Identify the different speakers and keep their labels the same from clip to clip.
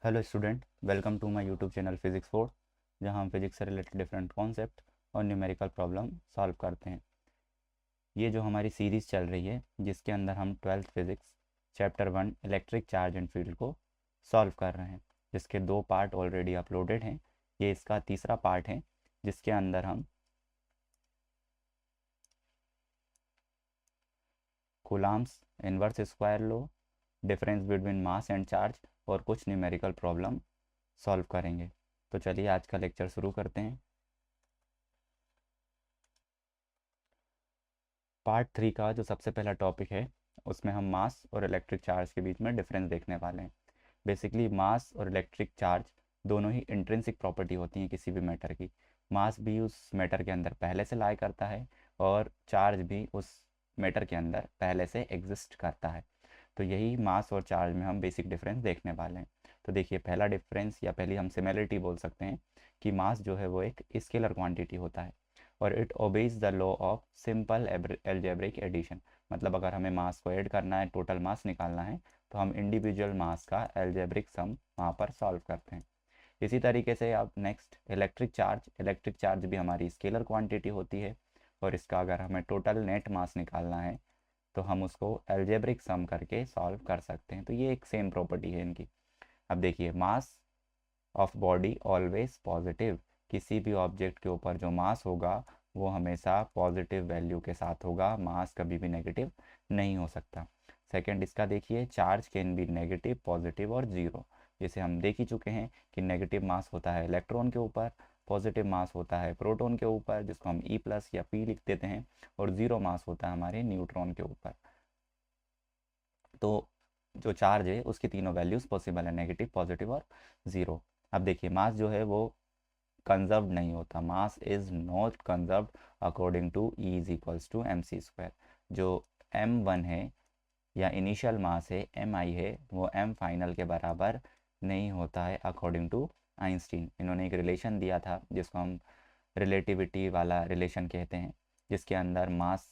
Speaker 1: Hello student, welcome to my YouTube channel physics 4, जहां हम physics से रिलेटेड डिफरेंट कॉन्सेप्ट और न्यूमेरिकल प्रॉब्लम सॉल्व करते हैं। ये जो हमारी सीरीज़ चल रही है जिसके अंदर हम 12th physics chapter 1 electric charge and field को सॉल्व कर रहे हैं, जिसके 2 पार्ट ऑलरेडी अपलोडेड हैं। ये इसका तीसरा पार्ट है जिसके अंदर हम Coulomb's inverse square law, difference between mass and charge और कुछ न्यूमेरिकल प्रॉब्लम सॉल्व करेंगे। तो चलिए आज का लेक्चर शुरू करते हैं। पार्ट 3 का जो सबसे पहला टॉपिक है उसमें हम मास और इलेक्ट्रिक चार्ज के बीच में डिफरेंस देखने वाले हैं। बेसिकली मास और इलेक्ट्रिक चार्ज दोनों ही इंट्रिंसिक प्रॉपर्टी होती हैं किसी भी मैटर की। मास भी उस मैटर के अंदर पहले से लाई करता है और चार्ज भी उस मैटर के अंदर पहले से एग्जिस्ट करता है। तो यही मास और चार्ज में हम बेसिक डिफरेंस देखने वाले हैं। तो देखिए, पहला डिफरेंस या पहली हम सिमिलरिटी बोल सकते हैं कि मास जो है वो एक स्केलर क्वांटिटी होता है और it obeys the law of simple algebraic addition. मतलब अगर हमें मास को ऐड करना है, टोटल मास निकालना है, तो हम इंडिविजुअल मास का एल्जेब्रिक सम वहाँ पर सॉल्व करते हैं। इसी तरीके से अब नेक्स्ट इलेक्ट्रिक चार्ज भी हमारी स्केलर क्वांटिटी होती है और इसका अगर हमें टोटल नेट मास निकालना है तो हम उसको एल्जेब्रिक सम करके सॉल्व कर सकते हैं। तो ये एक सेम प्रॉपर्टी है इनकी। अब देखिए, mass of body always positive. किसी भी ऑब्जेक्ट के ऊपर जो मास होगा वो हमेशा पॉजिटिव वैल्यू के साथ होगा, मास कभी भी नेगेटिव नहीं हो सकता। सेकंड इसका देखिए, charge can be negative, positive और ज़ीरो। जैसे हम देख ही चुके हैं कि नेगेटिव मास होता है इलेक्ट्रॉन के ऊपर, पॉजिटिव मास होता है प्रोटॉन के ऊपर जिसको हम ई प्लस या पी लिख देते हैं, और ज़ीरो मास होता है हमारे न्यूट्रॉन के ऊपर। तो जो चार्ज है उसकी तीनों वैल्यूज़ पॉसिबल है, नेगेटिव, पॉजिटिव और ज़ीरो। अब देखिए, मास जो है वो कंजर्व्ड नहीं होता। Mass is not conserved according to E is equals to M C square. जो m1 है या इनिशियल मास है mi है, वो m फाइनल के बराबर नहीं होता है अकॉर्डिंग टू आइंस्टीन। इन्होंने एक रिलेशन दिया था जिसको हम रिलेटिविटी वाला रिलेशन कहते हैं, जिसके अंदर मास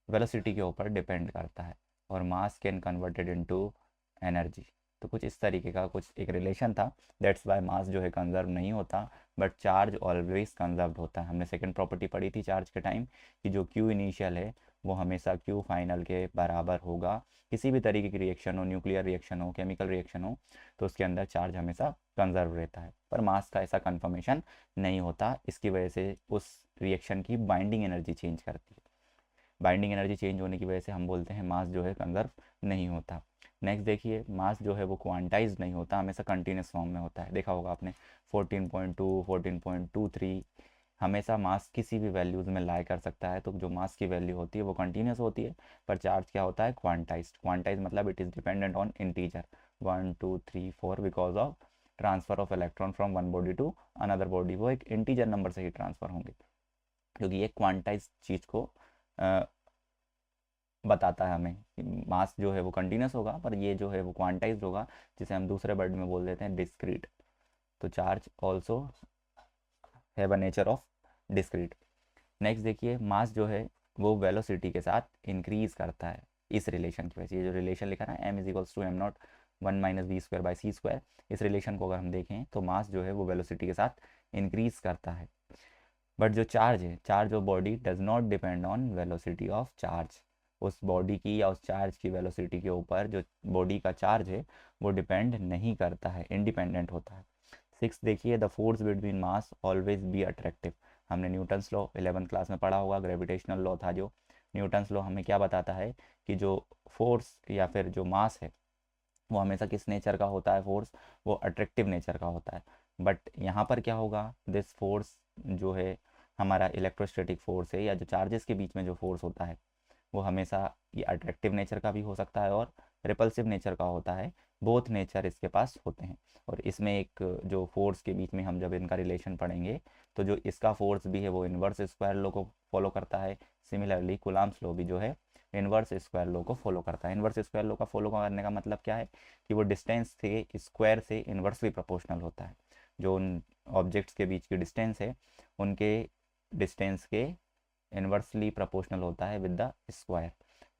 Speaker 1: वेलोसिटी के ऊपर डिपेंड करता है और मास कैन कन्वर्टेड इनटू एनर्जी। तो कुछ इस तरीके का कुछ एक रिलेशन था। दैट्स वाई मास जो है कंजर्व नहीं होता, बट चार्ज ऑलवेज कंजर्व होता है। हमने सेकंड प्रॉपर्टी पढ़ी थी चार्ज के टाइम कि जो क्यू इनिशियल है वो हमेशा क्यू फाइनल के बराबर होगा। किसी भी तरीके की रिएक्शन हो, न्यूक्लियर रिएक्शन हो, केमिकल रिएक्शन हो, तो उसके अंदर चार्ज हमेशा कंजर्व रहता है। पर मास का ऐसा कन्फर्मेशन नहीं होता, इसकी वजह से उस रिएक्शन की बाइंडिंग एनर्जी चेंज करती है। बाइंडिंग एनर्जी चेंज होने की वजह से हम बोलते हैं मास जो है कंजर्व नहीं होता। नेक्स्ट देखिए, मास जो है वो क्वांटाइज नहीं होता, हमेशा कंटिन्यूस फॉर्म में होता है। देखा होगा आपने 14.2, 14.23, हमेशा मास किसी भी वैल्यूज़ में लाई कर सकता है। तो जो मास की वैल्यू होती है वो कंटिन्यूस होती है, पर चार्ज क्या होता है, क्वांटाइज्ड। क्वांटाइज मतलब it is dependent on integer 1 2 3 4 because of transfer of electron from one body to another body. वो एक इंटीजर नंबर से ही ट्रांसफ़र होंगे, क्योंकि ये क्वांटाइज चीज़ को बताता है हमें कि मास जो है वो कंटिन्यूस होगा, पर ये जो है वो क्वांटाइज्ड होगा, जिसे हम दूसरे वर्ड में बोल देते हैं डिस्क्रीट। तो charge also have a nature of discrete. Next देखिए, मास जो है वो वेलोसिटी के साथ इंक्रीज करता है इस रिलेशन की वजह से। ये जो रिलेशन लिखा ना, M is equals to M naught 1 - v² / c², इस रिलेशन को अगर हम देखें तो मास जो है वो वेलोसिटी के साथ इंक्रीज करता है। बट जो चार्ज है, charge of body does not depend on velocity of charge. उस बॉडी की या उस चार्ज की वेलोसिटी के ऊपर जो बॉडी का चार्ज है वो डिपेंड नहीं करता है, इंडिपेंडेंट होता है। सिक्स देखिए, the force between mass always be attractive. हमने न्यूटन्स लॉ 11th क्लास में पढ़ा होगा, ग्रेविटेशनल लॉ था जो। न्यूटन्स लॉ हमें क्या बताता है कि जो फोर्स या फिर जो मास है वो हमेशा किस नेचर का होता है, फोर्स वो अट्रैक्टिव नेचर का होता है। बट यहाँ पर क्या होगा, दिस फोर्स जो है हमारा इलेक्ट्रोस्टैटिक फोर्स है, या जो चार्जेस के बीच में जो फोर्स होता है वो हमेशा ये अट्रैक्टिव नेचर का भी हो सकता है और रिपल्सिव नेचर का होता है। बोथ नेचर इसके पास होते हैं। और इसमें एक जो फोर्स के बीच में हम जब इनका रिलेशन पढ़ेंगे तो जो इसका फोर्स भी है वो इन्वर्स स्क्वायर लॉ को फॉलो करता है। सिमिलरली कूलम्ब्स लॉ भी जो है इन्वर्स स्क्वायर लॉ को फॉलो करता है। इन्वर्स स्क्वायर लॉ का फॉलो करने का मतलब क्या है कि वो डिस्टेंस से स्क्वायर से इन्वर्सली प्रोपोर्शनल होता है। जो उन ऑब्जेक्ट्स के बीच की डिस्टेंस है उनके डिस्टेंस के इन्वर्सली प्रोपोर्शनल होता है विद द स्क्वायर।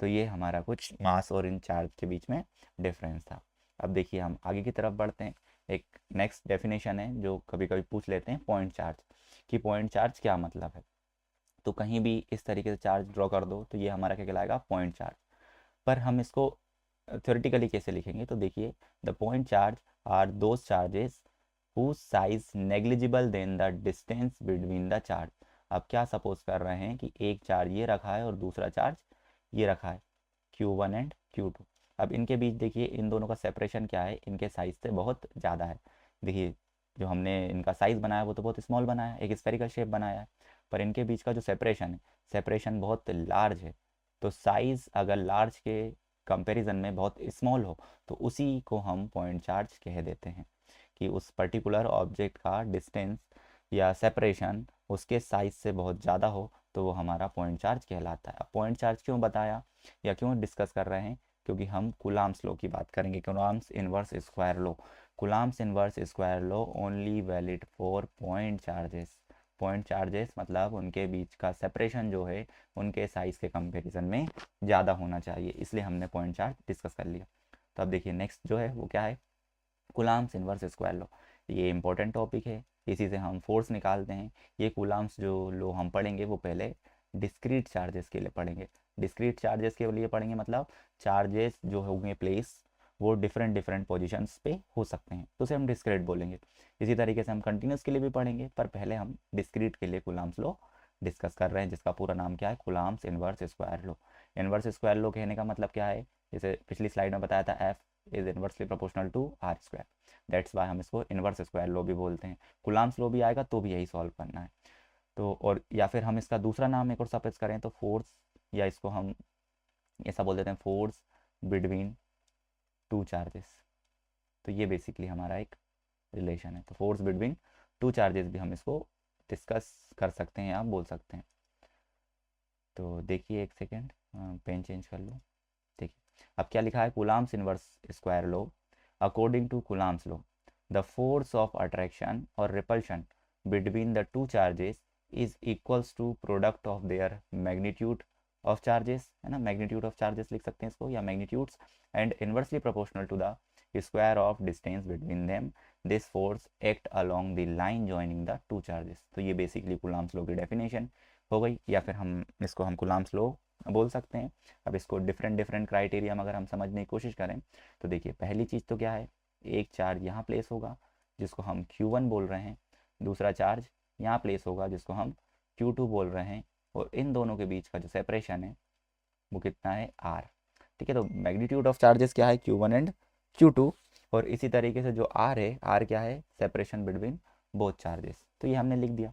Speaker 1: तो ये हमारा कुछ मास और इन चार्ज के बीच में डिफरेंस था। अब देखिए, हम आगे की तरफ बढ़ते हैं। एक नेक्स्ट डेफिनेशन है जो कभी कभी पूछ लेते हैं, पॉइंट चार्ज, कि पॉइंट चार्ज क्या मतलब है। तो कहीं भी इस तरीके से चार्ज ड्रॉ कर दो तो ये हमारा क्या कहलाएगा, पॉइंट चार्ज। पर हम इसको थ्योरेटिकली कैसे लिखेंगे, तो देखिए, the point charge are those charges whose size negligible than the distance between the charge। अब क्या सपोज कर रहे हैं कि एक चार्ज ये रखा है और दूसरा चार्ज ये रखा है, Q1 एंड Q2। अब इनके बीच देखिए इन दोनों का सेपरेशन क्या है, इनके साइज से बहुत ज़्यादा है। देखिए जो हमने इनका साइज़ बनाया वो तो बहुत स्मॉल बनाया है, एक स्फेरिकल शेप बनाया है, पर इनके बीच का जो सेपरेशन है, सेपरेशन बहुत लार्ज है। तो साइज़ अगर लार्ज के कंपैरिजन में बहुत स्मॉल हो तो उसी को हम पॉइंट चार्ज कह देते हैं, कि उस पर्टिकुलर ऑब्जेक्ट का डिस्टेंस या सेपरेशन उसके साइज से बहुत ज़्यादा हो तो वो हमारा पॉइंट चार्ज कहलाता है। अब पॉइंट चार्ज क्यों बताया या क्यों डिस्कस कर रहे हैं, क्योंकि हम कूलम्ब्स लॉ की बात करेंगे, Coulomb's inverse square law. Coulomb's inverse square law only valid for point charges. Point charges मतलब उनके बीच का सेपरेशन जो है उनके साइज़ के कंपैरिजन में ज़्यादा होना चाहिए, इसलिए हमने पॉइंट चार्ज डिस्कस कर लिया। तो अब देखिए नेक्स्ट जो है वो क्या है, कूलम्ब्स इनवर्स स्क्वायर लॉ। ये इंपॉर्टेंट टॉपिक है, इसी से हम फोर्स निकालते हैं। ये कूलम्ब्स जो लॉ हम पढ़ेंगे वो पहले डिस्क्रीट चार्जेस के लिए पढ़ेंगे। डिस्क्रीट चार्जेस के लिए पढ़ेंगे मतलब चार्जेस जो होंगे प्लेस वो डिफरेंट डिफरेंट पोजीशंस पे हो सकते हैं, तो उसे हम डिस्क्रीट बोलेंगे। इसी तरीके से हम कंटिन्यूस के लिए भी पढ़ेंगे, पर पहले हम डिस्क्रीट के लिए कूलम्ब्स लॉ डिस्कस कर रहे हैं, जिसका पूरा नाम क्या है, Coulomb's inverse square law. Inverse square law कहने का मतलब क्या है, जैसे पिछली स्लाइड में बताया था, F is inversely proportional to R square, that's why हम इसको इनवर्स स्क्वायर लॉ भी बोलते हैं। कूलम्ब्स लॉ भी आएगा तो भी यही सॉल्व करना है। तो और या फिर हम इसका दूसरा नाम एक और सपोज करें तो फोर्स, या इसको हम ऐसा बोल देते हैं, फोर्स बिटवीन टू चार्जेस। तो ये बेसिकली हमारा एक रिलेशन है। तो फोर्स बिटवीन टू चार्जेस भी हम इसको डिस्कस कर सकते हैं, आप बोल सकते हैं। तो देखिए एक सेकेंड, पेन चेंज कर लो। देखिए अब क्या लिखा है, Coulomb's inverse square law. According to Coulomb's law, the force of attraction और repulsion between the two charges is equals to product of their magnitude of charges, है ना, मैग्नीट्यूड ऑफ चार्जेस लिख सकते हैं इसको, या magnitudes, and inversely proportional to the square of distance between them. This force act along the line joining the two charges. तो ये basically Coulomb's law की डेफिनेशन हो गई, या फिर हम कूलम्ब्स लॉ बोल सकते हैं। अब इसको डिफरेंट डिफरेंट क्राइटेरिया में अगर हम समझने की कोशिश करें तो देखिए पहली चीज़ तो क्या है, एक चार्ज यहाँ प्लेस होगा जिसको हम Q1 बोल रहे हैं, दूसरा चार्ज यहाँ प्लेस होगा जिसको हम Q2 बोल रहे हैं, और इन दोनों के बीच का जो सेपरेशन है वो कितना है, R। ठीक है, तो मैग्नीट्यूड ऑफ चार्जेस क्या है, Q1 एंड Q2, और इसी तरीके से जो R है, R क्या है, सेपरेशन बिटवीन बोथ चार्जेस। तो ये हमने लिख दिया।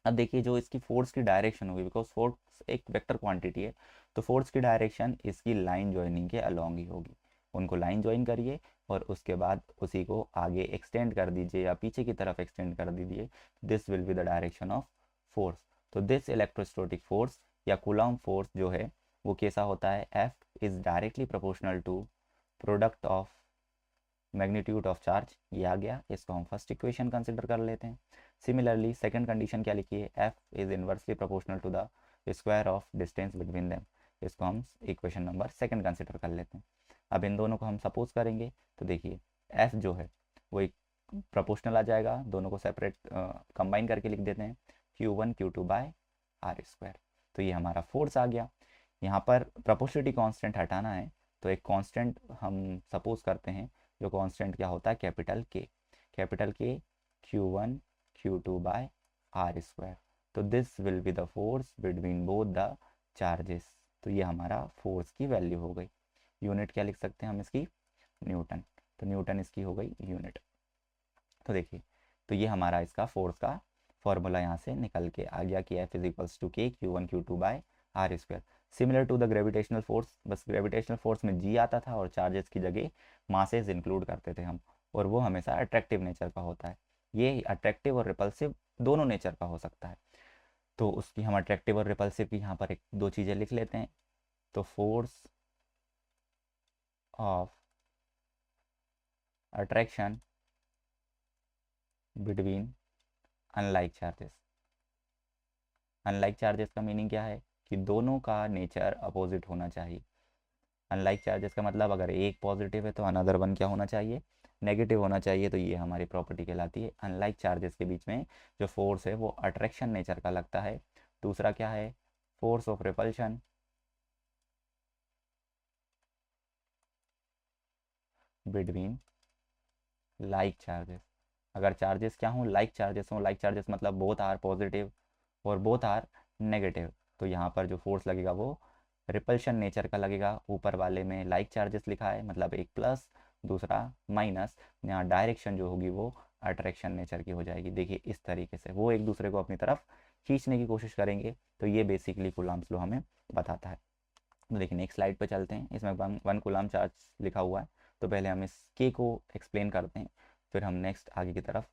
Speaker 1: अब देखिए जो इसकी फोर्स की डायरेक्शन होगी, बिकॉज फोर्स एक वेक्टर क्वांटिटी है, तो फोर्स की डायरेक्शन इसकी लाइन ज्वाइनिंग के अलोंग ही होगी। उनको लाइन ज्वाइन करिए और उसके बाद उसी को आगे एक्सटेंड कर दीजिए या पीछे की तरफ एक्सटेंड कर दीजिए, this will be the direction of force. तो दिस इलेक्ट्रोस्टैटिक फोर्स या कूलम्ब फोर्स जो है वो कैसा होता है, F is directly proportional to product of magnitude of charge. ये आ गया, इसको हम फर्स्ट इक्वेशन कंसिडर कर लेते हैं। सिमिलरली सेकंड कंडीशन क्या लिखी है, F is inversely proportional to the square of distance between them. इसको हम इक्वेशन नंबर सेकंड कंसिडर कर लेते हैं। अब इन दोनों को हम सपोज करेंगे तो देखिए एफ जो है वो एक प्रोपोर्शनल आ जाएगा, दोनों को सेपरेट कंबाइन करके लिख देते हैं, Q1 Q2 by R square. तो ये हमारा फोर्स आ गया। यहाँ पर प्रोपोर्शनलिटी कांस्टेंट हटाना है तो एक कांस्टेंट हम सपोज करते हैं, जो कांस्टेंट क्या होता है, कैपिटल के। Capital K Q1 Q2 by R square. तो this will be the force between both the charges. तो ये हमारा फोर्स की वैल्यू हो गई। यूनिट क्या लिख सकते हैं हम इसकी, न्यूटन। तो न्यूटन इसकी हो गई यूनिट। तो देखिए, तो ये हमारा इसका फोर्स का फॉर्मूला यहाँ से निकल के आ गया कि F is equals to K Q1 Q2 by R square. Similar to the gravitational force, बस ग्रेविटेशनल फोर्स में G आता था और चार्जेस की जगह मासेस इंक्लूड करते थे हम, और वो हमेशा अट्रैक्टिव नेचर का होता है। ये अट्रैक्टिव और रिपल्सिव दोनों नेचर का हो सकता है। तो उसकी हम अट्रैक्टिव और रिपल्सिव की यहाँ पर एक दो चीज़ें लिख लेते हैं। तो force of attraction between unlike charges. Unlike charges का मीनिंग क्या है कि दोनों का नेचर अपोजिट होना चाहिए। अनलाइक चार्जेस का मतलब अगर एक पॉजिटिव है तो अनदर वन क्या होना चाहिए, नेगेटिव होना चाहिए, तो ये हमारी प्रॉपर्टी कहलाती है। अनलाइक चार्जेस के बीच में जो फोर्स है वो अट्रैक्शन नेचर का लगता है। दूसरा क्या है, force of repulsion between like charges. अगर चार्जेस क्या हों, लाइक चार्जेस हों, लाइक चार्जेस मतलब बोथ आर पॉजिटिव और बोथ आर नेगेटिव, तो यहाँ पर जो फोर्स लगेगा वो रिपल्शन नेचर का लगेगा। ऊपर वाले में लाइक चार्जेस लिखा है, मतलब एक प्लस दूसरा माइनस, यहाँ डायरेक्शन जो होगी वो अट्रैक्शन नेचर की हो जाएगी। देखिए इस तरीके से वो एक दूसरे को अपनी तरफ खींचने की कोशिश करेंगे, तो ये बेसिकली कूलम्ब्स लॉ हमें बताता है। तो देखिए नेक्स्ट स्लाइड पे चलते हैं। इसमें वन कूलम्ब चार्ज लिखा हुआ है, तो पहले हम इस के को एक्सप्लेन करते हैं, फिर हम नेक्स्ट आगे की तरफ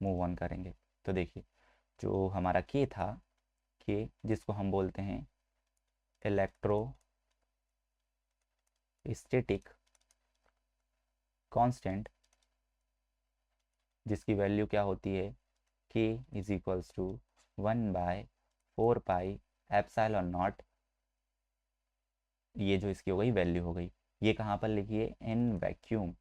Speaker 1: मूव ऑन करेंगे। तो देखिए जो हमारा के था, के जिसको हम बोलते हैं इलेक्ट्रोस्टैटिक कांस्टेंट, जिसकी वैल्यू क्या होती है, K is equals to 1/4 pi epsilon naught. ये जो इसकी हो गई वैल्यू हो गई, ये कहाँ पर लिखिए, इन वैक्यूम।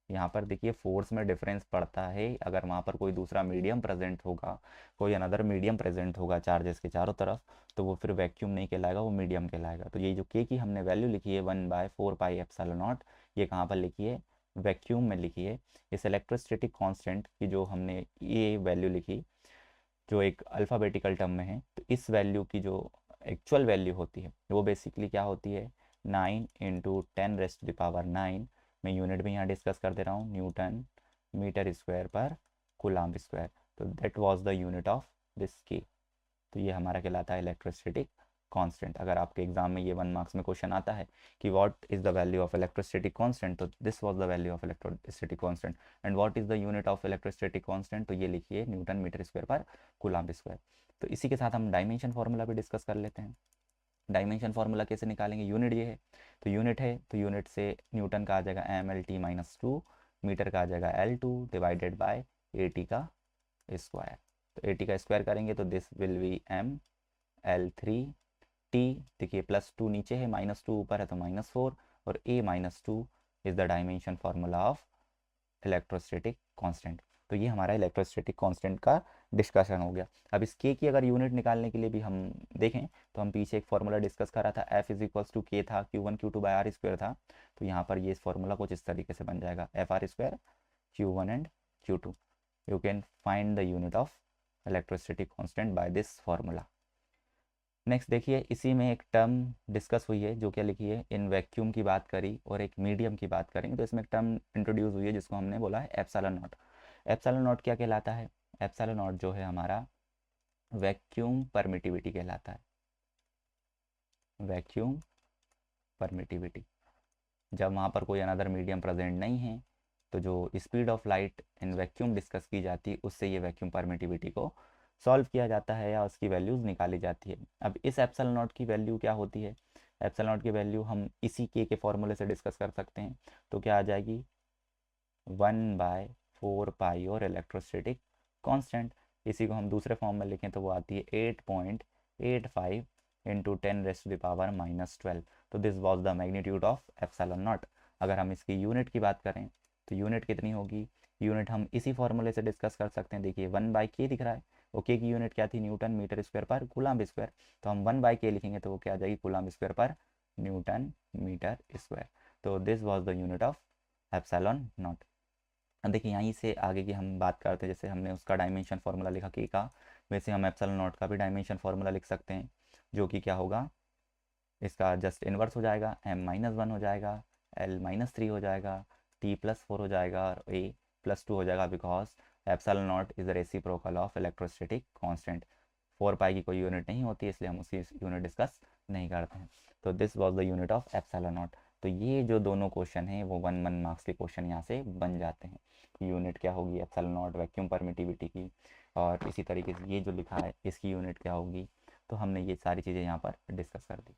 Speaker 1: यहाँ पर देखिए फोर्स में डिफरेंस पड़ता है, अगर वहाँ पर कोई दूसरा मीडियम प्रेजेंट होगा, कोई अनदर मीडियम प्रेजेंट होगा चार्जेस के चारों तरफ, तो वो फिर वैक्यूम नहीं कहलाएगा, वो मीडियम कहलाएगा। तो ये जो के की हमने वैल्यू लिखी है 1/4 पाई एप्सिलॉन नॉट, ये कहाँ पर लिखी है, वैक्यूम में लिखी है। इस इलेक्ट्रोस्टैटिक कांस्टेंट की जो हमने ये वैल्यू लिखी, जो एक अल्फ़ाबेटिकल टर्म में है, तो इस वैल्यू की जो एक्चुअल वैल्यू होती है वो बेसिकली क्या होती है, 9 × 10⁻⁹ मैं यूनिट भी यहाँ डिस्कस कर दे रहा हूँ, Newton metre square per coulomb square. तो that was the unit of this के। तो ये हमारा कहलाता है इलेक्ट्रोस्टैटिक कांस्टेंट। अगर आपके एग्जाम में ये 1 मार्क्स में क्वेश्चन आता है कि what is the value of electrostatic constant, तो this was the value of electrostatic constant. And what is the unit of electrostatic constant, तो ये लिखिए newton metre square per coulomb square. तो इसी के साथ हम डायमेंशन फार्मूला भी डिस्कस कर लेते हैं। डायमेंशन फार्मूला कैसे निकालेंगे, यूनिट ये है, तो यूनिट है तो यूनिट से न्यूटन का आ जाएगा MLT-2, मीटर का आ जाएगा L2/80 का स्क्वायर। तो 80 का स्क्वायर करेंगे तो दिस विल बी ML3T। देखिए +2 नीचे है, -2 ऊपर है, तो -4, और A-2 is the dimension formula of electrostatic constant. तो ये हमारा इलेक्ट्रोस्टैटिक कांस्टेंट का डिस्कशन हो गया। अब इस के की अगर यूनिट निकालने के लिए भी हम देखें, तो हम पीछे एक फार्मूला डिस्कस कर रहा था, F=K था, Q1 Q2/R² था। तो यहाँ पर ये इस फार्मूला कुछ इस तरीके से बन जाएगा, FR² Q1 and Q2। You can find the unit of electrostatic constant by this formula. Next देखिए, इसी में एक टर्म डिस्कस हुई है, जो क्या लिखी है, इन वैक्यूम की बात करी और एक मीडियम की बात करेंगे, तो इसमें एक टर्म इंट्रोड्यूस हुई है जिसको हमने बोला है एप्सिलॉन नॉट। एप्सिलॉन नॉट क्या कहलाता है, एप्सिलॉन नॉट जो है हमारा वैक्यूम परमिटिविटी कहलाता है। वैक्यूम परमिटिविटी, जब वहाँ पर कोई अनदर मीडियम प्रेजेंट नहीं है, तो जो speed of light in vacuum discuss की जाती है, उससे ये वैक्यूम परमिटिविटी को सॉल्व किया जाता है या उसकी वैल्यूज़ निकाली जाती है। अब इस एप्सिलॉन नॉट की वैल्यू क्या होती है, एप्सिलॉन नॉट की वैल्यू हम इसी के फॉर्मूले से डिस्कस कर सकते हैं। तो क्या आ जाएगी, 1/4 पाई और इलेक्ट्रोस्टैटिक कांस्टेंट। इसी को हम दूसरे फॉर्म में लिखें तो वो आती है 8.85 × 10⁻⁻12। तो this was the magnitude of epsilon not. अगर हम इसकी यूनिट की बात करें, तो यूनिट कितनी होगी, यूनिट हम इसी फॉर्मूले से डिस्कस कर सकते हैं। देखिए 1/k दिख रहा है, ओके की यूनिट क्या थी, Newton metre square per coulomb square. तो हम 1/k लिखेंगे तो वो क्या आ जाएगी, कूलम्ब स्क्वायर पर न्यूटन मीटर स्क्वायर। तो this was the unit of epsilon not. अब देखिए यहीं से आगे की हम बात करते हैं, जैसे हमने उसका डायमेंशन फार्मूला लिखा के का, वैसे हम एप्सिलॉन नॉट का भी डायमेंशन फार्मूला लिख सकते हैं, जो कि क्या होगा, इसका जस्ट इन्वर्स हो जाएगा, M-1 हो जाएगा, L-3 हो जाएगा, T+4 हो जाएगा, और A+2 हो जाएगा, because epsilon not is the reciprocal of electrostatic constant. 4 पाई की कोई यूनिट नहीं होती, इसलिए हम उसकी यूनिट डिस्कस नहीं करते हैं। तो this was the unit of epsilon not. तो ये जो दोनों क्वेश्चन हैं वो 1 मार्क्स के क्वेश्चन यहाँ से बन जाते हैं। यूनिट क्या होगी एप्सिलॉन नॉट वैक्यूम परमिटिविटी की, और इसी तरीके से ये जो लिखा है इसकी यूनिट क्या होगी। तो हमने ये सारी चीज़ें यहाँ पर डिस्कस कर दी।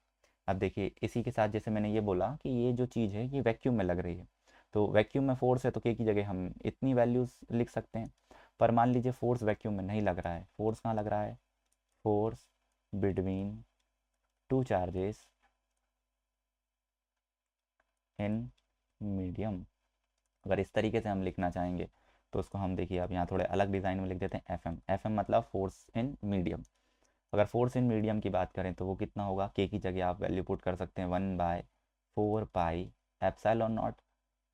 Speaker 1: अब देखिए इसी के साथ जैसे मैंने ये बोला कि ये जो चीज़ है ये वैक्यूम में लग रही है, तो वैक्यूम में फोर्स है तो के की जगह हम इतनी वैल्यूज़ लिख सकते हैं। पर मान लीजिए फोर्स वैक्यूम में नहीं लग रहा है, फोर्स कहाँ लग रहा है, force between two charges in medium. अगर इस तरीके से हम लिखना चाहेंगे तो उसको हम देखिए अब यहाँ थोड़े अलग डिज़ाइन में लिख देते हैं एफ एम। एफ एम मतलब फोर्स इन मीडियम। अगर फोर्स इन मीडियम की बात करें तो वो कितना होगा, के की जगह आप वैल्यू पुट कर सकते हैं 1/4 pi epsilon not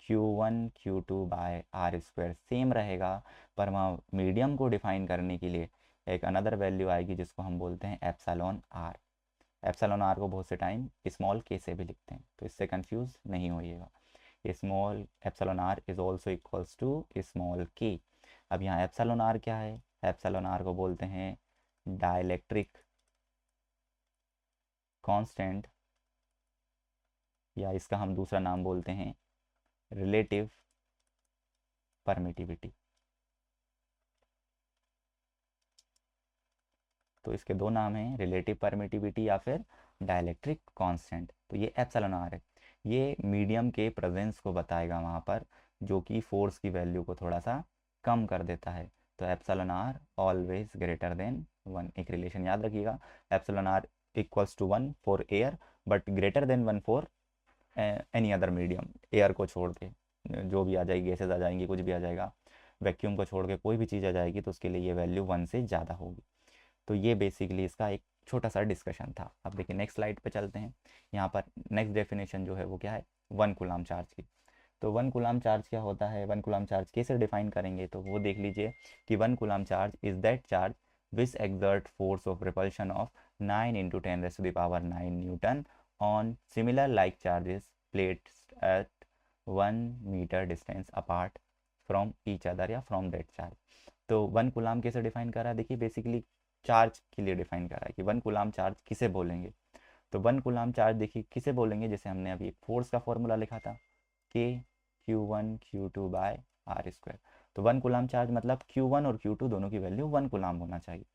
Speaker 1: Q1 Q2/r²। Same रहेगा, पर वहाँ मीडियम को डिफाइन करने के लिए एक अनदर वैल्यू आएगी जिसको हम बोलते हैं एप्सिलॉन आर। एप्सिलॉन आर को बहुत से टाइम स्मॉल के से भी लिखते हैं, तो इससे कंफ्यूज नहीं होइएगा। Small epsilon R is also equals to small K. अब यहाँ एप्सिलॉन आर क्या है, एप्सिलॉन आर को बोलते हैं डाइलेक्ट्रिक कांस्टेंट, या इसका हम दूसरा नाम बोलते हैं रिलेटिव परमिटिविटी। तो इसके दो नाम हैं, रिलेटिव परमिटिविटी या फिर डाइलेक्ट्रिक कांस्टेंट। तो ये एप्सिलॉन आर है, ये मीडियम के प्रेजेंस को बताएगा वहाँ पर, जो कि फोर्स की वैल्यू को थोड़ा सा कम कर देता है। तो epsilon R always greater than 1। एक रिलेशन याद रखिएगा, epsilon R equals to 1 for air but greater than 1 for any other medium. Air को छोड़ के जो भी आ जाएगी, गैसेज आ जाएंगी, कुछ भी आ जाएगा, वैक्यूम को छोड़ के कोई भी चीज़ आ जाएगी तो उसके लिए ये वैल्यू 1 से ज़्यादा होगी। तो ये बेसिकली इसका एक छोटा सा डिस्कशन था। अब देखिए नेक्स्ट स्लाइड पे चलते हैं। यहाँ पर नेक्स्ट डेफिनेशन जो है वो क्या है, 1 कूलाम चार्ज की। तो 1 कूलाम चार्ज क्या होता है, 1 कूलाम चार्ज कैसे डिफाइन करेंगे, तो वो देख लीजिए कि 1 coulomb charge is that charge which exert force of repulsion of 9 × 10⁻⁹ Newton on similar like charges placed at 1 meter distance apart from each other या from that charge। तो 1 कूलाम कैसे डिफाइन कर रहा है, देखिए बेसिकली चार्ज के लिए define कर रहा है कि 1 कूलाम चार्ज किसे बोलेंगे। तो 1 कूलाम चार्ज देखिए किसे बोलेंगे, जैसे हमने अभी एक फोर्स का फॉर्मूला लिखा था के Q1 Q2/r²। तो 1 कूलाम चार्ज मतलब Q1 और Q2 दोनों की वैल्यू 1 कूलाम होना चाहिए।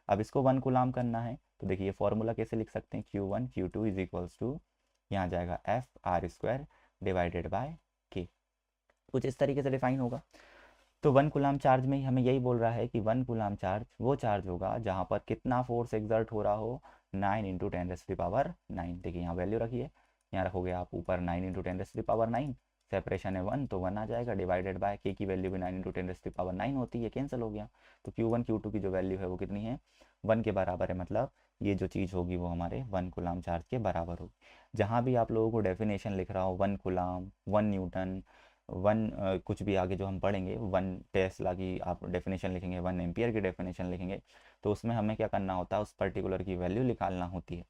Speaker 1: अब इसको 1 कूलाम करना है तो देखिए फॉर्मूला कैसे लिख सकते हैं, Q1 Q2 is equals to, यहाँ जाएगा F r² डिवाइडेड बाय के। कुछ इस तरीके से डिफाइन होगा। तो 1 कूलाम चार्ज में हमें यही बोल रहा है कि 1 कूलाम चार्ज वो चार्ज होगा जहाँ पर कितना फोर्स एक्सर्ट हो रहा हो, 9 × 10⁻⁹ देखिए यहाँ वैल्यू रखिए, यहाँ रखोगे आप ऊपर 9 × 10⁻⁹, सेपरेशन है 1 तो 1 आ जाएगा, डिवाइडेड बाय के की वैल्यू भी 9 × 10⁻⁹ होती है, कैंसिल हो गया। तो Q1 Q2 की जो वैल्यू है वो कितनी है, 1 के बराबर है। मतलब ये जो चीज़ होगी वो हमारे 1 कूलाम चार्ज के बराबर होगी। जहाँ भी आप लोगों को डेफिनेशन लिख रहा हो 1 कूलाम, 1 न्यूटन, 1 कुछ भी आगे जो हम पढ़ेंगे, 1 टेस्ला की आप डेफिनेशन लिखेंगे, 1 एम्पियर की डेफिनेशन लिखेंगे, तो उसमें हमें क्या करना होता है, उस पर्टिकुलर की वैल्यू निकालना होती है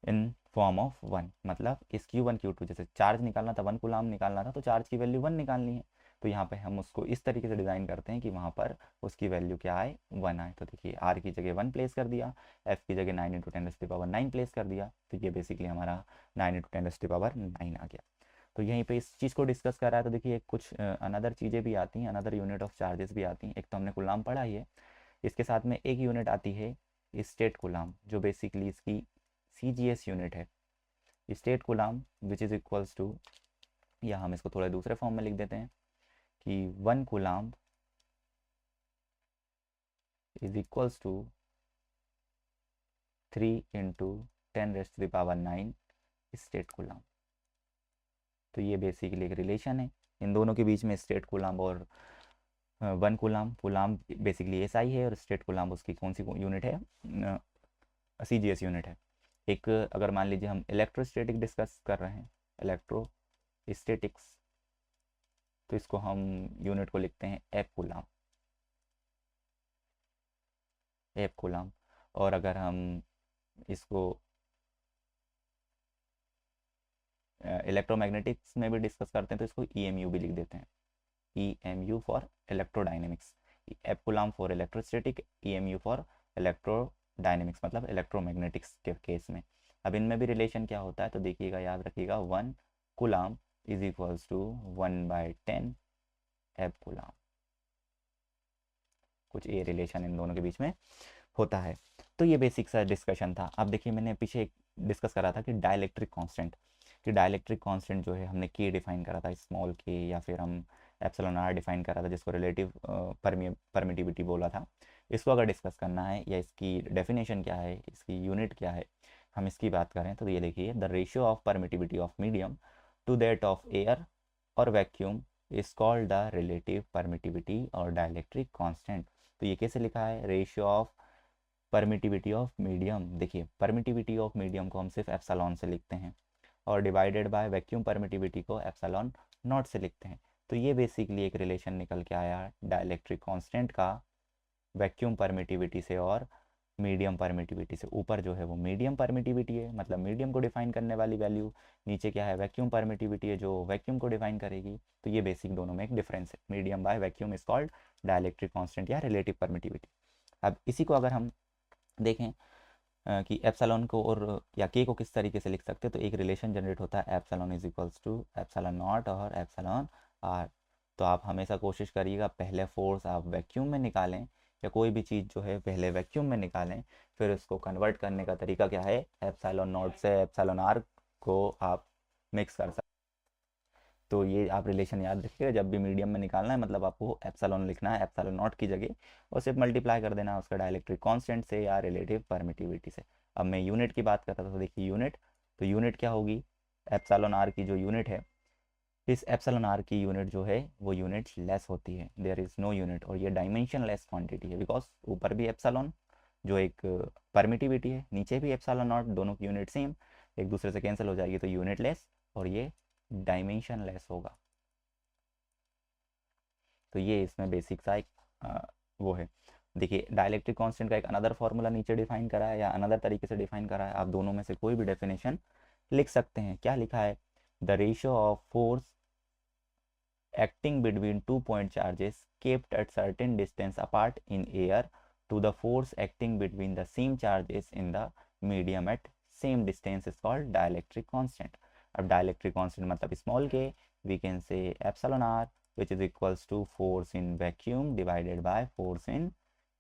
Speaker 1: इन फॉर्म ऑफ 1। मतलब इस Q1 Q2 जैसे चार्ज निकालना था, 1 कूलाम निकालना था, तो चार्ज की वैल्यू 1 निकालनी है। तो यहाँ पे हम उसको इस तरीके से डिज़ाइन करते हैं कि वहाँ पर उसकी वैल्यू क्या आए, 1 आए। तो देखिए R की जगह 1 प्लेस कर दिया, F की जगह 9 × 10⁻⁹ प्लेस कर दिया, तो ये बेसिकली हमारा 9 × 10⁻⁹ आ गया। तो यहीं पे इस चीज़ को डिस्कस कर रहा है। तो देखिए कुछ अनदर चीज़ें भी आती हैं, अनदर यूनिट ऑफ चार्जेस भी आती हैं। एक तो हमने कूलाम पढ़ा ही है, इसके साथ में एक यूनिट आती है स्टेट कूलाम, जो बेसिकली इसकी CGS यूनिट है, stat coulomb, which is equals to, या हम इसको थोड़े दूसरे फॉर्म में लिख देते हैं कि 1 coulomb is equals to 3 × 10⁻⁹ stat coulomb. तो ये बेसिकली एक रिलेशन है इन दोनों के बीच में, स्टेट कूलाम और 1 कूलाम। कूलाम बेसिकली SI है और स्टेट कूलाम उसकी कौन सी यूनिट है, CGS यूनिट है। एक अगर मान लीजिए हम इलेक्ट्रोस्टैटिक डिस्कस कर रहे हैं, इलेक्ट्रोस्टैटिक्स, तो इसको हम यूनिट को लिखते हैं F कूलाम, F कूलाम। और अगर हम इसको इलेक्ट्रोमैग्नेटिक्स में भी डिस्कस करते हैं तो इसको EMU भी लिख देते हैं, EMU for electrodynamics. F coulomb for electrostatic, EMU for electrodynamics, मतलब इलेक्ट्रोमैग्नेटिक्स के केस में। अब इनमें भी रिलेशन क्या होता है, तो देखिएगा, याद रखिएगा, 1 coulomb is equals to 1/10 F coulomb. कुछ ये रिलेशन इन दोनों के बीच में होता है। तो ये बेसिक सा डिस्कशन था। अब देखिए मैंने पीछे डिस्कस करा था कि डाइलेक्ट्रिक कांस्टेंट, कि डाइलेक्ट्रिक कांस्टेंट जो है हमने के डिफाइन करा था, स्मॉल के, या फिर हम एप्सिलॉन आर डिफाइन करा था, जिसको रिलेटिव परमिटिविटी बोला था। इसको अगर डिस्कस करना है या इसकी डेफिनेशन क्या है, इसकी यूनिट क्या है, हम इसकी बात करें तो ये देखिए, the ratio of permittivity of medium to that of air और vacuum is called the relative permittivity और डाइलेक्ट्रिक कांस्टेंट। तो ये कैसे लिखा है, ratio of permittivity of medium. देखिए परमिटिविटी ऑफ मीडियम को हम सिर्फ एप्सिलॉन से लिखते हैं और डिवाइडेड बाय वैक्यूम परमिटिविटी को एप्सिलॉन नॉट से लिखते हैं। तो ये बेसिकली एक रिलेशन निकल के आया डाइलेक्ट्रिक कांस्टेंट का वैक्यूम परमिटिविटी से और मीडियम परमिटिविटी से। ऊपर जो है वो मीडियम परमिटिविटी है, मतलब मीडियम को डिफाइन करने वाली वैल्यू, नीचे क्या है वैक्यूम परमिटिविटी है जो वैक्यूम को डिफाइन करेगी। तो ये बेसिक दोनों में एक डिफरेंस है, medium by vacuum is called dielectric constant या रिलेटिव परमिटिविटी। अब इसी को अगर हम देखें कि एप्सिलॉन को और या के को किस तरीके से लिख सकते हैं, तो एक रिलेशन जनरेट होता है epsilon is equals to epsilon naught और एप्सिलॉन आर। तो आप हमेशा कोशिश करिएगा पहले फोर्स आप वैक्यूम में निकालें, या कोई भी चीज़ जो है पहले वैक्यूम में निकालें, फिर उसको कन्वर्ट करने का तरीका क्या है, एप्सिलॉन नॉट से एप्सिलॉन आर को आप मिक्स कर सकते। तो ये आप रिलेशन याद रखिएगा, जब भी मीडियम में निकालना है मतलब आपको एप्सिलॉन लिखना है एप्सिलॉन नॉट की जगह, और सिर्फ मल्टीप्लाई कर देना है उसका डाइलेक्ट्रिक कांस्टेंट से या रिलेटिव परमिटिविटी से। अब मैं यूनिट की बात कर रहा था, तो देखिए यूनिट, तो यूनिट क्या होगी, एप्सिलॉन आर की जो यूनिट है, इस एप्सिलॉन आर की यूनिट जो है वो यूनिट लेस होती है, देयर इज़ नो यूनिट, और ये डायमेंशन लेस क्वांटिटी है बिकॉज ऊपर भी एप्सिलॉन जो एक परमिटिविटी है, नीचे भी एप्सिलॉन नॉट, दोनों की यूनिट सेम, एक दूसरे से कैंसिल हो जाएगी, तो यूनिट लेस और ये डायमेंशन लेस होगा। तो ये इसमें बेसिक सा एक वो है। देखिए डाइलेक्ट्रिक कांस्टेंट का एक अनदर फार्मूला नीचे डिफाइन करा है या अनदर तरीके से डिफाइन करा है, आप दोनों में से कोई भी डेफिनेशन लिख सकते हैं। क्या लिखा है, the ratio of force acting between two point charges kept at certain distance apart in air to the force acting between the same charges in the medium at same distance is called dielectric constant. अब dielectric constant मतलब small k, we can say epsilon r which is equals to force in vacuum divided by force in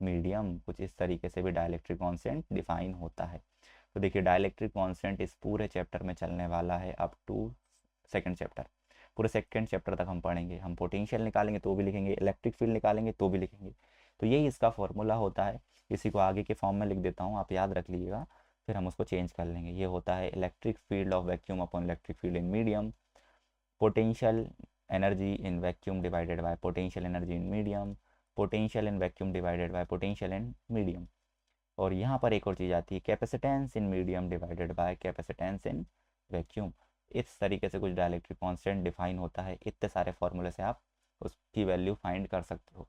Speaker 1: medium। कुछ इस तरीके से भी dielectric constant define होता है। तो देखिए डायलेक्ट्रिक कांस्टेंट इस पूरे चैप्टर में चलने वाला है अप टू सेकंड चैप्टर। पूरे सेकंड चैप्टर तक हम पढ़ेंगे, हम पोटेंशियल निकालेंगे तो भी लिखेंगे, इलेक्ट्रिक फील्ड निकालेंगे तो भी लिखेंगे। तो यही इसका फॉर्मूला होता है। इसी को आगे के फॉर्म में लिख देता हूँ, आप याद रख लीजिएगा, फिर हम उसको चेंज कर लेंगे। ये होता है electric field of vacuum upon electric field in medium, potential energy in vacuum divided by potential energy in medium, potential in vacuum divided by potential in medium. और यहाँ पर एक और चीज़ आती है, capacitance in medium divided by capacitance in vacuum. इस तरीके से कुछ डायलेक्ट्रिक कांस्टेंट डिफाइन होता है। इतने सारे फॉर्मूले से आप उसकी वैल्यू फाइंड कर सकते हो,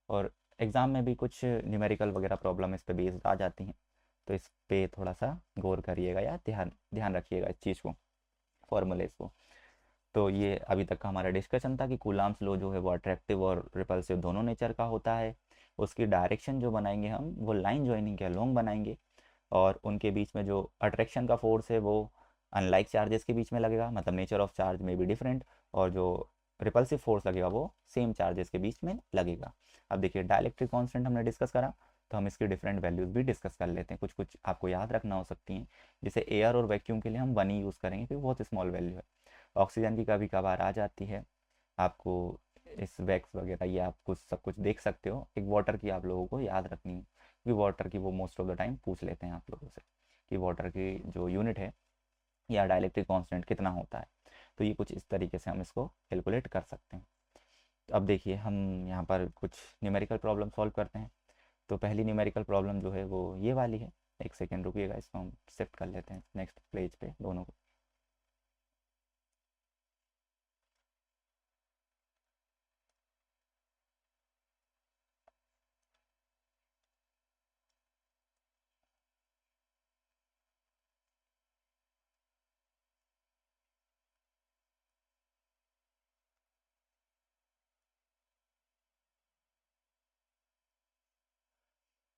Speaker 1: और एग्ज़ाम में भी कुछ न्यूमेरिकल वगैरह प्रॉब्लम इस पे बेस्ड आ जाती हैं, तो इस पे थोड़ा सा गौर करिएगा या ध्यान ध्यान रखिएगा इस चीज़ को, फॉर्मूलेस को। तो ये अभी तक का हमारा डिस्कशन था कि कूलाम्स लॉ जो है वो अट्रैक्टिव और रिपल्सिव दोनों नेचर का होता है। उसकी डायरेक्शन जो बनाएंगे हम वो लाइन जॉइनिंग के अलोंग बनाएंगे, और उनके बीच में जो अट्रैक्शन का फोर्स है वो अनलाइक चार्जेस के बीच में लगेगा, मतलब नेचर ऑफ चार्ज में भी डिफरेंट, और जो रिपल्सिव फोर्स लगेगा वो सेम चार्जेस के बीच में लगेगा। अब देखिए डाइलेक्ट्रिक कांस्टेंट हमने डिस्कस करा, तो हम इसकी डिफरेंट वैल्यूज़ भी डिस्कस कर लेते हैं। कुछ कुछ आपको याद रखना हो सकती हैं, जैसे एयर और वैक्यूम के लिए हम 1 ही यूज़ करेंगे क्योंकि बहुत स्मॉल वैल्यू है। ऑक्सीजन की कभी कभार आ जाती है, आपको इस वैक्स वगैरह ये आप कुछ सब कुछ देख सकते हो। एक वाटर की आप लोगों को याद रखनी है, क्योंकि वाटर की वो मोस्ट ऑफ द टाइम पूछ लेते हैं आप लोगों से कि वाटर की जो यूनिट है या डाइलेक्ट्रिक कांस्टेंट कितना होता है। तो ये कुछ इस तरीके से हम इसको कैलकुलेट कर सकते हैं। तो अब देखिए हम यहाँ पर कुछ न्यूमेरिकल प्रॉब्लम सॉल्व करते हैं। तो पहली न्यूमेरिकल प्रॉब्लम जो है वो ये वाली है। एक सेकेंड रुकिएगा, इसको हम शिफ्ट कर लेते हैं नेक्स्ट पेज पे दोनों को।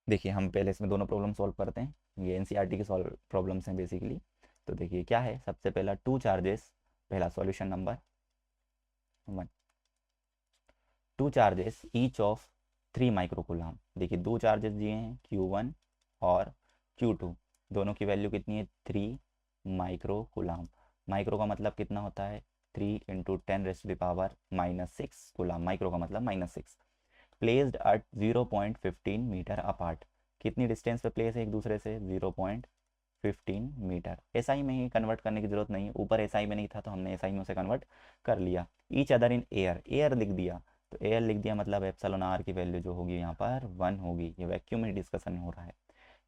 Speaker 1: देखिए हम पहले इसमें दोनों प्रॉब्लम सॉल्व करते हैं, ये एनसीईआरटी की सॉल्व प्रॉब्लम्स हैं बेसिकली। तो देखिए क्या है, सबसे पहला टू चार्जेस, पहला solution number 1, two charges each of 3 microcoulomb. देखिए दो चार्जेस दिए हैं Q1 और Q2, दोनों की वैल्यू कितनी है 3 माइक्रोकूलम। माइक्रो का मतलब कितना होता है 3 इंटू 10⁻⁻⁻6 कूलम, माइक्रो का मतलब -6। प्लेस्ड एट 0.15 मीटर अपार्ट, कितनी डिस्टेंस पे प्लेस है एक दूसरे से 0.15 15 मीटर। एसआई में ही कन्वर्ट करने की ज़रूरत नहीं है, ऊपर एसआई में नहीं था तो हमने एसआई में उसे कन्वर्ट कर लिया। Each other in air, air लिख दिया, तो एयर लिख दिया मतलब एप्सिलॉन आर की वैल्यू जो होगी यहाँ पर 1 होगी। ये वैक्यूम में डिस्कशन हो रहा है।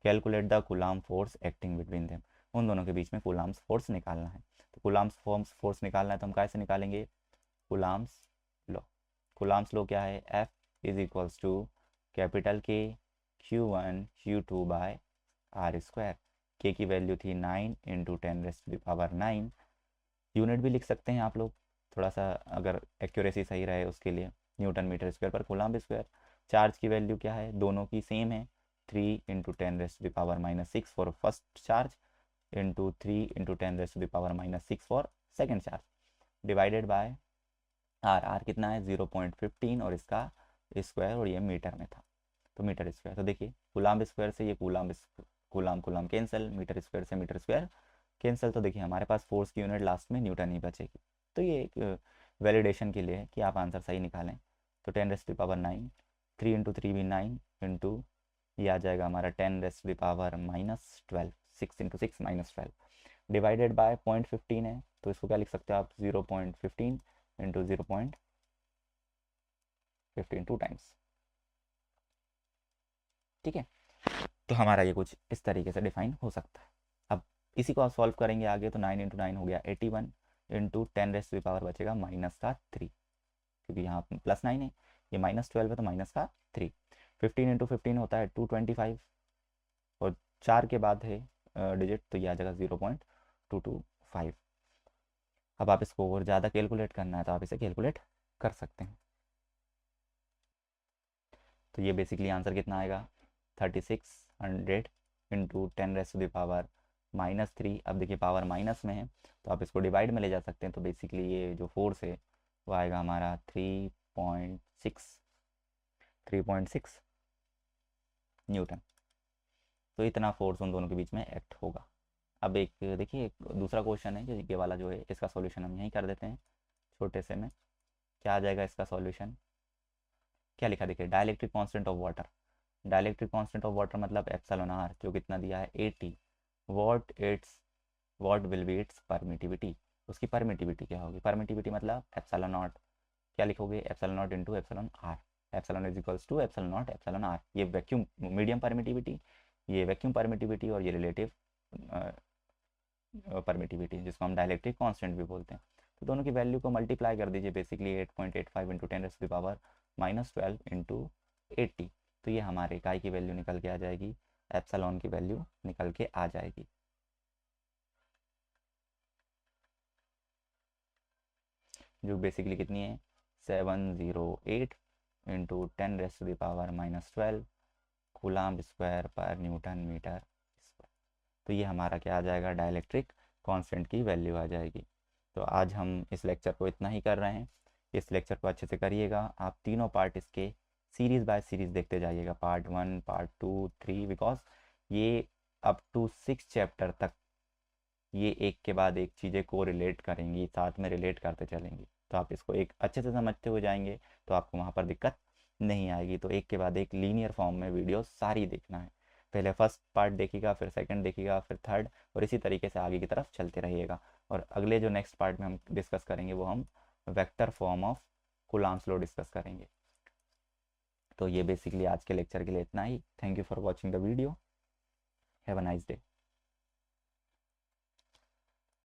Speaker 1: Calculate the coulomb force acting between them, उन दोनों के बीच में कूलाम्स फोर्स निकालना है। तो कूलाम्स फोर्स निकालना है तो हम कैसे निकालेंगे, कूलाम्स लो। कूलाम्स लो क्या है, F is equals to capital K Q1 Q2 by R square. के की वैल्यू थी 9 इंटू 10⁻⁹। यूनिट भी लिख सकते हैं आप लोग, थोड़ा सा अगर एक्यूरेसी सही रहे उसके लिए, न्यूटन मीटर स्क्वायर पर कूलाम्ब स्क्वायर। चार्ज की वैल्यू क्या है, दोनों की सेम है, 3 into 10⁻⁻6 for first charge into 3 into 10⁻⁻6 for second charge, divided by R. R कितना है 0.15 और इसका स्क्वायर, और ये मीटर में था तो मीटर स्क्वायर। तो देखिए कूलाम्ब स्क्वायर से ये coulomb coulomb cancel, metre square से मीटर स्क्वायर कैंसिल। तो देखिए हमारे पास फोर्स की यूनिट लास्ट में न्यूटन ही बचेगी। तो ये एक वैलिडेशन के लिए है कि आप आंसर सही निकालें। तो 10⁻⁹, 3 इंटू 3 भी 9 इंटू ये आ जाएगा हमारा 10⁻⁻12, 6 इंटू 6 -12, डिवाइडेड बाय 0.15 है तो इसको क्या लिख सकते हो आप, 0.15 इंटू 0.15 टू टाइम्स। ठीक है, तो हमारा ये कुछ इस तरीके से डिफाइन हो सकता है। अब इसी को आप सॉल्व करेंगे आगे, तो 9 इंटू 9 हो गया 81 इंटू 10⁻³ बचेगा -3, क्योंकि यहाँ +9 है, ये -12 है तो -3। 15 इंटू 15 होता है 225, और 4 के बाद है डिजिट तो ये आ जाएगा 0.225। अब आप इसको और ज़्यादा कैलकुलेट करना है तो आप इसे कैलकुलेट कर सकते हैं। तो ये बेसिकली आंसर कितना आएगा, 3600 इंटू 10⁻⁻3। अब देखिए पावर माइनस में है तो आप इसको डिवाइड में ले जा सकते हैं, तो बेसिकली ये जो फोर्स है वो आएगा हमारा 3.6 न्यूटन। तो इतना फोर्स उन दोनों के बीच में एक्ट होगा। अब एक देखिए एक दूसरा क्वेश्चन है, जो ये वाला जो है इसका सॉल्यूशन हम यहीं कर देते हैं छोटे से में। क्या आ जाएगा इसका सॉल्यूशन, क्या लिखा देखिए, dielectric constant of water. Dielectric constant of water मतलब एप्सिलॉन आर, जो कितना दिया है 80। What will be its permittivity, उसकी परमिटिविटी क्या होगी, परमिटिविटी मतलब एप्सिलॉन नॉट। क्या लिखोगे, epsilon naught into epsilon R. Epsilon is equals to epsilon naught epsilon R. ये वैक्यूम मीडियम परमिटिविटी, ये वैक्यूम परमिटिविटी, और ये रिलेटिव परमिटिविटी जिसको हम डाइलेक्ट्रिक कांस्टेंट भी बोलते हैं। तो दोनों की वैल्यू को मल्टीप्लाई कर दीजिए, बेसिकली 8.85 इंटू 10⁻⁻12 इंटू 80। तो ये हमारे इकाई की वैल्यू निकल के आ जाएगी, एप्सिलॉन की वैल्यू निकल के आ जाएगी। जो बेसिकली कितनी है 708 इंटू 10⁻⁻12 कूलाम्ब स्क्वायर पर न्यूटन मीटर स्क्वायर। तो ये हमारा क्या आ जाएगा, डाइलेक्ट्रिक कांस्टेंट की वैल्यू आ जाएगी। तो आज हम इस लेक्चर को इतना ही कर रहे हैं। इस लेक्चर को अच्छे से करिएगा, आप तीनों पार्ट इसके सीरीज़ बाय सीरीज़ देखते जाइएगा, पार्ट 1 पार्ट 2 3, बिकॉज ये अप टू 6 चैप्टर तक ये एक के बाद एक चीज़ें को रिलेट करेंगी, साथ में रिलेट करते चलेंगी। तो आप इसको एक अच्छे से समझते हुए जाएंगे तो आपको वहाँ पर दिक्कत नहीं आएगी। तो एक के बाद एक लीनियर फॉर्म में वीडियो सारी देखना है, पहले फर्स्ट पार्ट देखिएगा, फिर सेकंड देखिएगा, फिर थर्ड, और इसी तरीके से आगे की तरफ चलते रहिएगा। और अगले जो नेक्स्ट पार्ट में हम डिस्कस करेंगे वो हम vector form of Coulomb's law discuss करेंगे। तो ये बेसिकली आज के लेक्चर के लिए इतना ही। Thank you for watching the video, have a nice day.